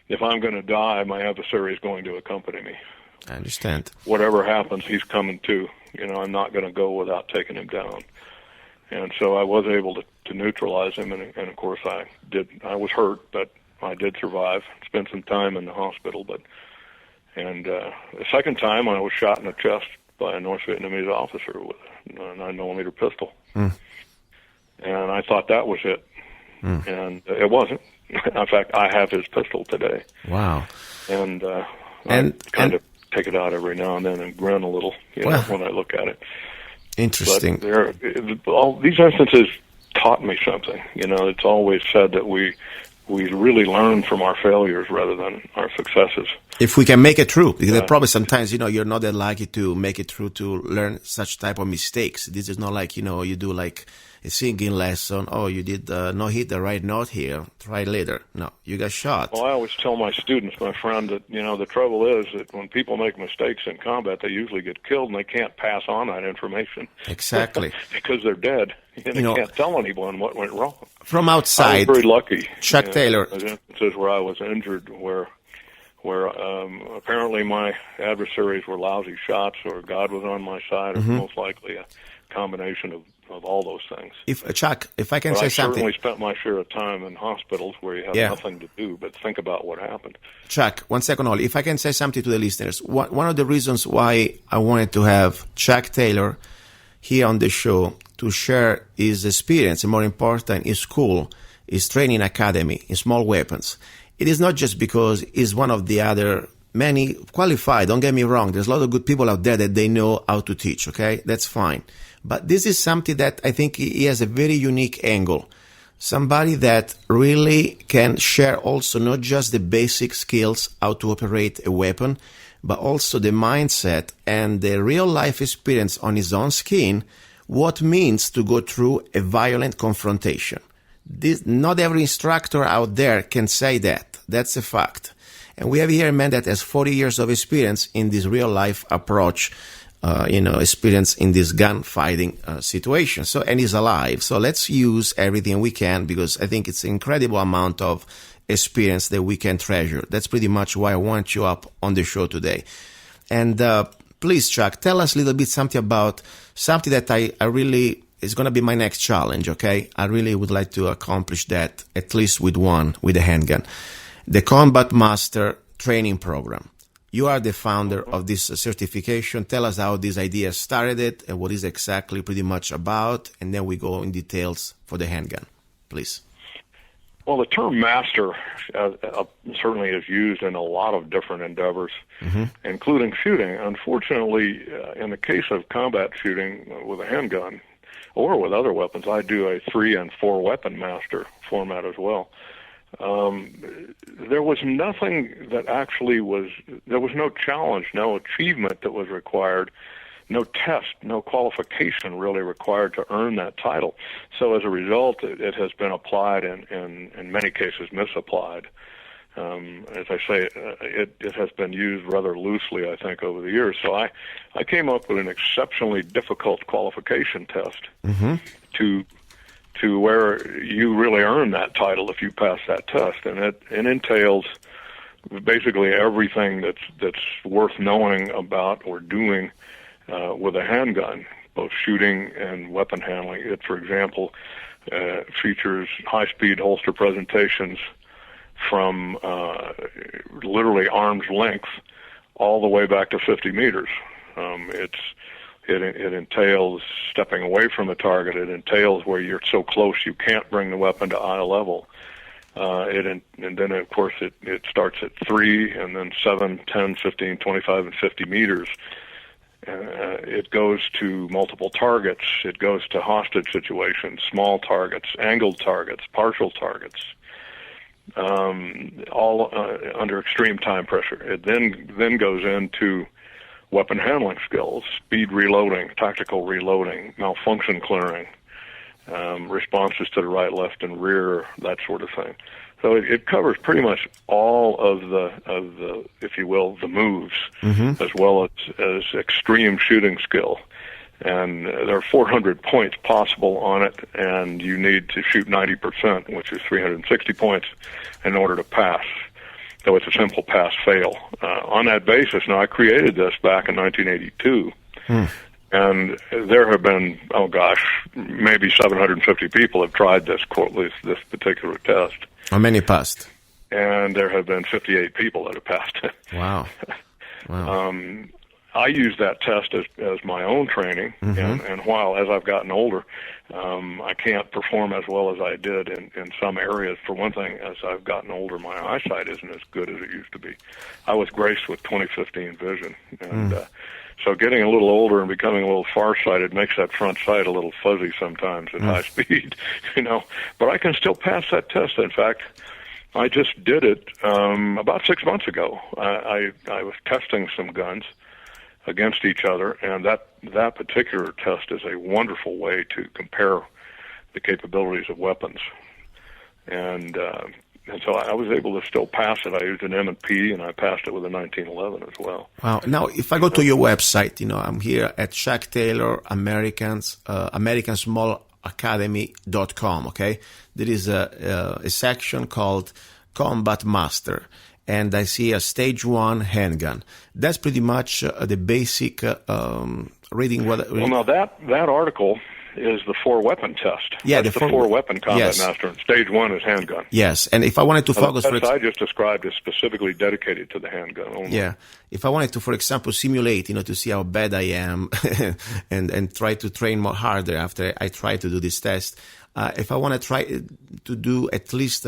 if I'm going to die, my adversary is going to accompany me. I understand. Whatever happens, he's coming too. You know, I'm not going to go without taking him down. And so I was able to neutralize him, and of course I did. I was hurt, but I did survive. Spent some time in the hospital, and the second time I was shot in the chest by a North Vietnamese officer with a 9mm pistol, and I thought that was it, and it wasn't. In fact, I have his pistol today. Wow! And I kind of take it out every now and then and grin a little, know, when I look at it. Interesting. But all these instances taught me something. You know, it's always said that we really learn from our failures rather than our successes. If we can make it through, because probably sometimes, you're not that lucky to make it through to learn such type of mistakes. This is not like, you do like a singing lesson. Oh, you did not hit the right note here. Try later. No, you got shot. Well, I always tell my students, my friend, that, the trouble is that when people make mistakes in combat, they usually get killed, and they can't pass on that information. Exactly. Because they're dead. And they can't tell anyone what went wrong. From outside, I was very lucky. Chuck Taylor. There's instances where I was injured, where apparently my adversaries were lousy shots, or God was on my side, or most likely a combination of all those things. Chuck, if I can say something. I certainly spent my share of time in hospitals where you have nothing to do but think about what happened. Chuck, 1 second only. If I can say something to the listeners. One of the reasons why I wanted to have Chuck Taylor here on the show to share his experience, and more important, his school, his training academy in small weapons. It is not just because he's one of the other many qualified, don't get me wrong, there's a lot of good people out there that they know how to teach, okay? That's fine. But this is something that I think he has a very unique angle. Somebody that really can share also not just the basic skills, how to operate a weapon, but also the mindset and the real life experience on his own skin, what means to go through a violent confrontation. Not every instructor out there can say that. That's a fact. And we have here a man that has 40 years of experience in this real-life approach, experience in this gunfighting situation. And he's alive. So let's use everything we can, because I think it's an incredible amount of experience that we can treasure. That's pretty much why I want you up on the show today. And please, Chuck, tell us a little bit something about something that I really is going to be my next challenge, okay? I really would like to accomplish that, at least with a handgun. The Combat Master Training Program. You are the founder of this certification. Tell us how this idea started it and what is exactly pretty much about, and then we go in details for the handgun, please. Well, the term master certainly is used in a lot of different endeavors, including shooting. Unfortunately, in the case of combat shooting with a handgun or with other weapons, I do a 3 and 4 weapon master format as well. There was nothing that actually there was no challenge, no achievement that was required, no test, no qualification really required to earn that title. So as a result, it has been applied and in many cases misapplied. As I say, it has been used rather loosely, I think, over the years. So I came up with an exceptionally difficult qualification test to where you really earn that title if you pass that test, and it entails basically everything that's worth knowing about or doing with a handgun, both shooting and weapon handling. It, for example, features high-speed holster presentations from literally arm's length all the way back to 50 meters. It entails stepping away from the target. It entails where you're so close you can't bring the weapon to eye level. And then, of course, it starts at 3 and then 7, 10, 15, 25, and 50 meters. It goes to multiple targets. It goes to hostage situations, small targets, angled targets, partial targets, all under extreme time pressure. It then goes into weapon handling skills, speed reloading, tactical reloading, malfunction clearing, responses to the right, left, and rear, that sort of thing. So it covers pretty much all of the, if you will, the moves, as well as extreme shooting skill. And there are 400 points possible on it, and you need to shoot 90%, which is 360 points, in order to pass. So it's a simple pass-fail. On that basis, now I created this back in 1982, and there have been, maybe 750 people have tried this particular test. How many passed? And there have been 58 people that have passed it. Wow. I use that test as my own training, and while as I've gotten older, I can't perform as well as I did in some areas. For one thing, as I've gotten older, my eyesight isn't as good as it used to be. I was graced with 20/15 vision, and so getting a little older and becoming a little farsighted makes that front sight a little fuzzy sometimes at high speed, But I can still pass that test. In fact, I just did it about 6 months ago. I was testing some guns against each other, and that particular test is a wonderful way to compare the capabilities of weapons. And so I was able to still pass it. I used an M&P, and I passed it with a 1911 as well. Wow. Now, if I go to your website, I'm here at Chuck Taylor, AmericanSmallAcademy.com, okay? There is a section called Combat Master, and I see a stage 1 handgun. That's pretty much the basic reading. Well, now that article is the 4-weapon test. Yeah, that's the 4-weapon combat master. And stage 1 is handgun. Yes, and if I wanted to focus, the test I just described is specifically dedicated to the handgun only. Yeah, if I wanted to, for example, simulate, to see how bad I am, and try to train more harder after I try to do this test. If I want to try to do at least,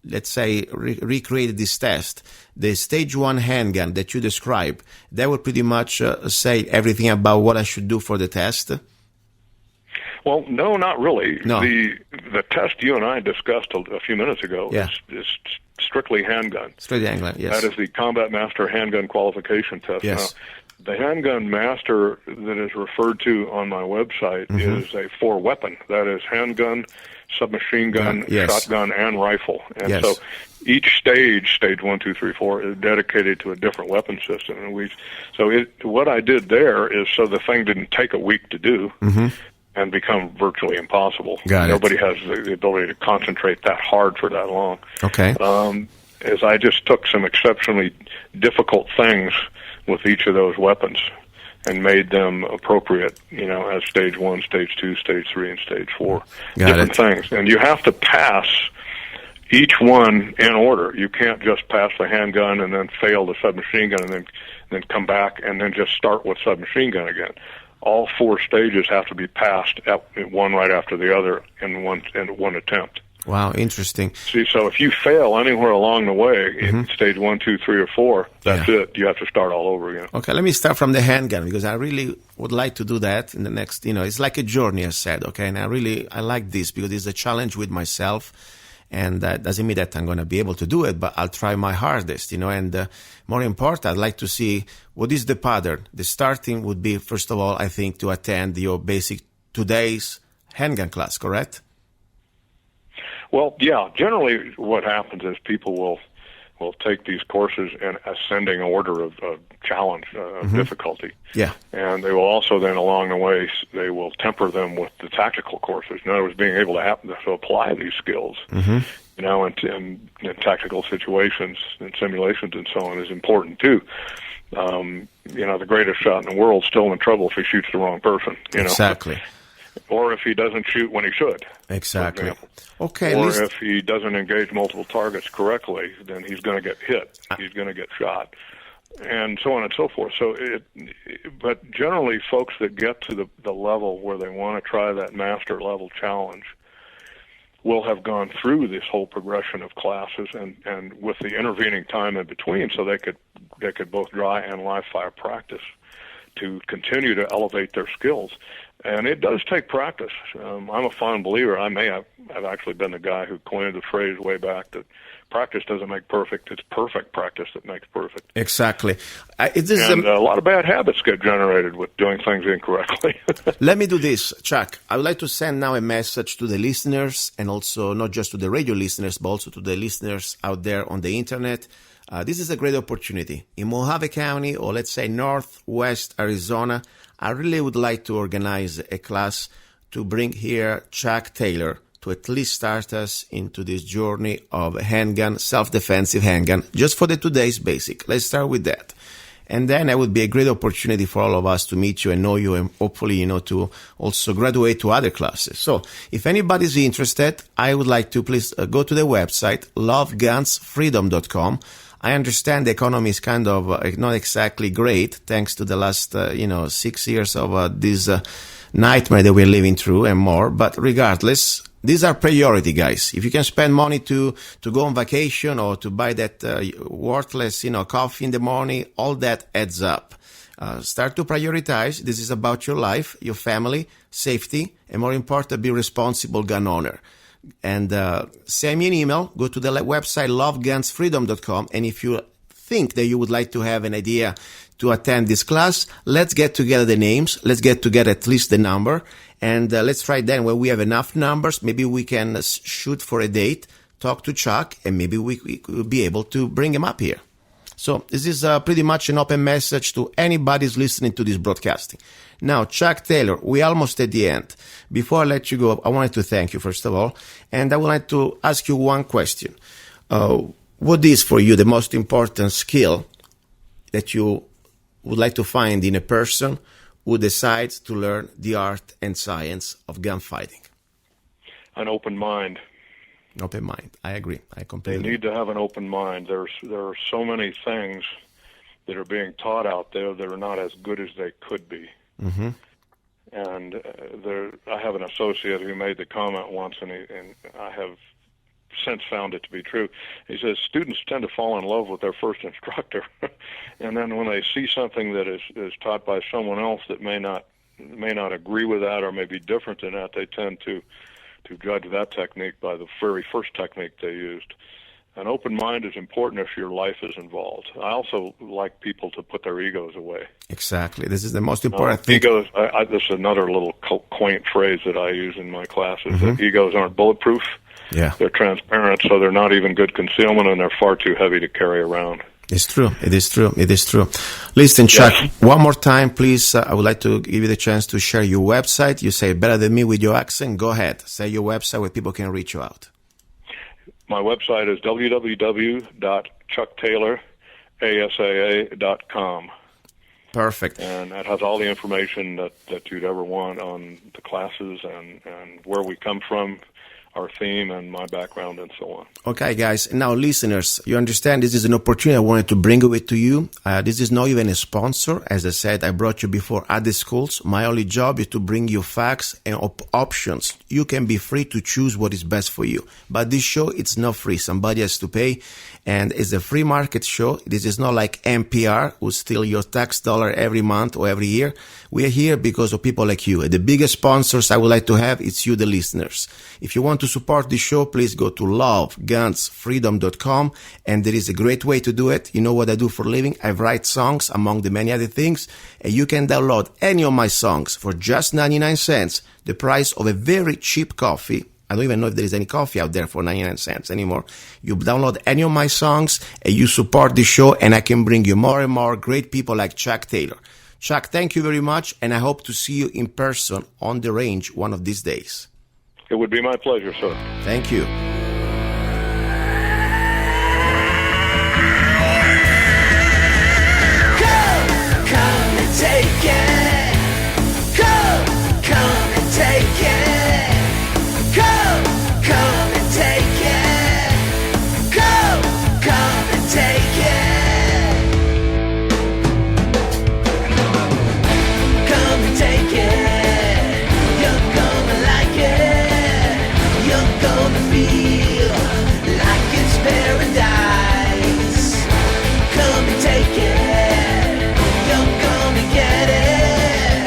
let's say, recreate this test, the stage 1 handgun that you describe, that would pretty much say everything about what I should do for the test? Well, no, not really. No. The test you and I discussed a few minutes ago is strictly handgun. Strictly handgun, yes. That is the Combat Master Handgun Qualification Test. Yes. Now, the handgun master that is referred to on my website is a 4-weapon. That is handgun, submachine gun, shotgun, and rifle. And so each stage 1, 2, 3, 4, is dedicated to a different weapon system. And what I did there is so the thing didn't take a week to do and become virtually impossible. Nobody has the ability to concentrate that hard for that long. Okay. As I just took some exceptionally difficult things with each of those weapons and made them appropriate, as stage 1, stage 2, stage 3, and stage 4. Different things. And you have to pass each one in order. You can't just pass the handgun and then fail the submachine gun and then come back and then just start with submachine gun again. All 4 stages have to be passed one right after the other in one attempt. Wow, interesting. See, so if you fail anywhere along the way, in stage 1, 2, 3, or 4, that's it. You have to start all over again. Okay, let me start from the handgun, because I really would like to do that in the next, it's like a journey, I said, okay? And I like this because it's a challenge with myself, and that doesn't mean that I'm going to be able to do it, but I'll try my hardest, and more important, I'd like to see what is the pattern. The starting would be, first of all, I think, to attend your basic today's handgun class, correct? Well, yeah. Generally, what happens is people will take these courses in ascending order of challenge, of difficulty. Yeah. And they will also then, along the way, they will temper them with the tactical courses. In other words, being able to apply these skills, in tactical situations and simulations and so on is important too. The greatest shot in the world is still in trouble if he shoots the wrong person. Exactly. Or if he doesn't shoot when he should. Exactly. Okay. Or if he doesn't engage multiple targets correctly, then he's going to get hit. He's going to get shot, and so on and so forth. But generally, folks that get to the level where they want to try that master level challenge will have gone through this whole progression of classes, and with the intervening time in between, so they could both dry and live fire practice to continue to elevate their skills. And it does take practice. I'm a fond believer. I may have actually been the guy who coined the phrase way back that practice doesn't make perfect. It's perfect practice that makes perfect. Exactly. A lot of bad habits get generated with doing things incorrectly. Let me do this, Chuck. I would like to send now a message to the listeners, and also not just to the radio listeners, but also to the listeners out there on the internet. This is a great opportunity. In Mojave County, or let's say Northwest Arizona, I really would like to organize a class to bring here Chuck Taylor to at least start us into this journey of handgun, self-defensive handgun, just for the today's basic. Let's start with that. And then it would be a great opportunity for all of us to meet you and know you, and hopefully, to also graduate to other classes. So if anybody's interested, I would like to please go to the website, lovegunsfreedom.com. I understand the economy is kind of not exactly great, thanks to the last, 6 years of this nightmare that we're living through and more. But regardless, these are priority, guys. If you can spend money to go on vacation or to buy that worthless, coffee in the morning, all that adds up. Start to prioritize. This is about your life, your family, safety, and more important, be responsible gun owner. And send me an email. Go to the website lovegunsfreedom.com, and if you think that you would like to have an idea to attend this class, let's get together the names. Let's get together at least the number, and let's try then when we have enough numbers, maybe we can shoot for a date, talk to Chuck, and maybe we could be able to bring him up here. So this is pretty much an open message to anybody who's listening to this broadcasting. Now, Chuck Taylor, we're almost at the end. Before I let you go, I wanted to thank you, first of all, and I would like to ask you one question. What is for you the most important skill that you would like to find in a person who decides to learn the art and science of gunfighting? An open mind. Open mind. I agree. I completely agree. They need to have an open mind. There are so many things that are being taught out there that are not as good as they could be. Mm-hmm. And I have an associate who made the comment once, and I have since found it to be true. He says students tend to fall in love with their first instructor, and then when they see something that is taught by someone else that may not agree with that or may be different than that, they tend to judge that technique by the very first technique they used. An open mind is important if your life is involved. I also like people to put their egos away. Exactly. This is the most important thing. Egos, this is another little quaint phrase that I use in my classes, that egos aren't bulletproof. Yeah. They're transparent, so they're not even good concealment, and they're far too heavy to carry around. It's true. It is true. It is true. Listen, Chuck, one more time, please. I would like to give you the chance to share your website. You say it better than me with your accent. Go ahead. Say your website where people can reach you out. My website is www.chucktaylorASAA.com. Perfect. And that has all the information that you'd ever want on the classes and where we come from, our theme, and my background, and so on. Okay, guys. Now, listeners, you understand this is an opportunity I wanted to bring it to you. This is not even a sponsor. As I said, I brought you before at the schools. My only job is to bring you facts and options. You can be free to choose what is best for you. But this show, it's not free. Somebody has to pay. And it's a free market show. This is not like NPR, who steal your tax dollar every month or every year. We are here because of people like you. And the biggest sponsors I would like to have, it's you, the listeners. If you want to support the show, please go to lovegunsfreedom.com, and there is a great way to do it. You know what I do for a living? I write songs, among the many other things, and you can download any of my songs for just 99 cents, the price of a very cheap coffee. I don't even know if there is any coffee out there for 99 cents anymore. You download any of my songs, and you support the show, and I can bring you more and more great people like Chuck Taylor. Chuck, thank you very much, and I hope to see you in person on the range one of these days. It would be my pleasure, sir. Thank you. Come and take it. Come and take it. Come and take it. Come and take it. Come and take it. You're gonna like it. You're gonna feel like it's paradise. Come and take it. You're gonna get it.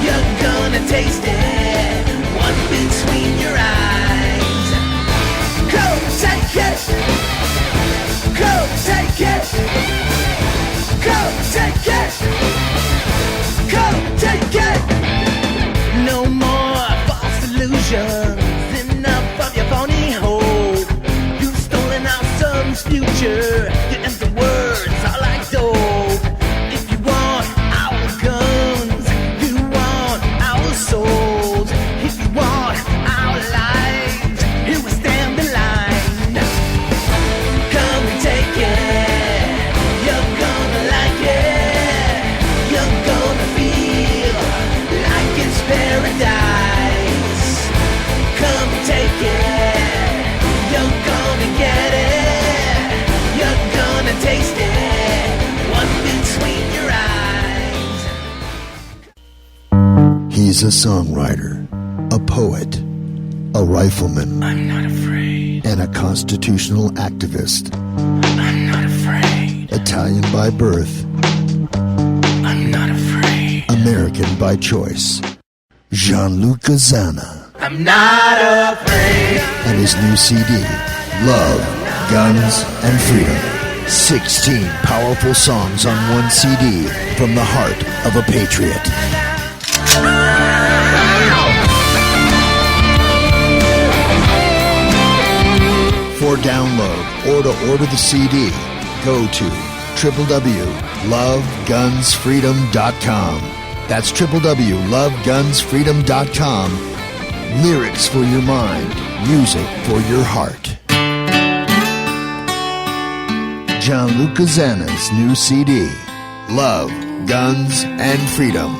You're gonna taste it. One between your eyes. Come and take it. Come and take it. Come and take it. Come and take it. No more false illusions. Enough of your phony hope. You've stolen our son's future. Your empty words are like dope. If you want our guns, you want our souls. If you want our lives, here we stand in line. Come and take it. You're gonna like it. You're gonna feel like it's paradise. Come and take it. You're gonna get it. You're gonna taste it. One between your eyes. He's a songwriter, a poet, a rifleman, I'm not afraid. and a constitutional activist. I'm not afraid. Italian by birth, I'm not afraid. American by choice. Luca Zanna I'm not afraid. and his new CD, Love, Guns, and Freedom. 16 powerful songs on one CD from the heart of a patriot. For download or to order the CD, go to www.lovegunsfreedom.com. That's www.lovegunsfreedom.com. Lyrics for your mind, music for your heart. Luca Zanna's new CD, Love, Guns, and Freedom.